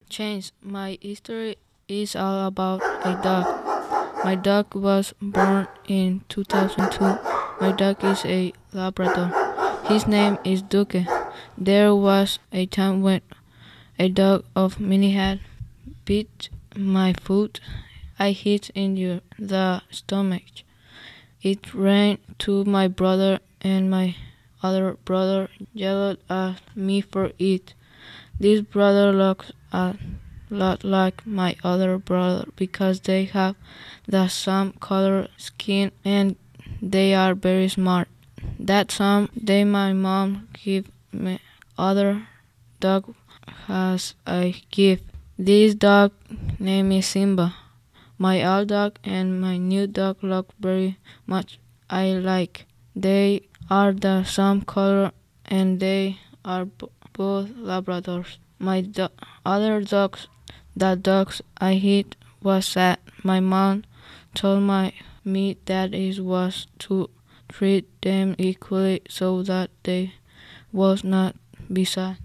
Change. My history is all about a dog. My dog was born in 2002. My dog is a Labrador. His name is Duque. There was a time when a dog of mini had bit my foot. I hit in the stomach. It ran to my brother, and my other brother yelled at me for it. This brother looks a lot like my other brother because they have the same color skin and they are very smart. That same day my mom gave me other dog as a gift. This dog name is Simba. My old dog and my new dog look very much alike. They are the same color and they are both Labradors. Other dogs, the dogs I hit was sad. My mom told me that it was to treat them equally so that they would not be sad.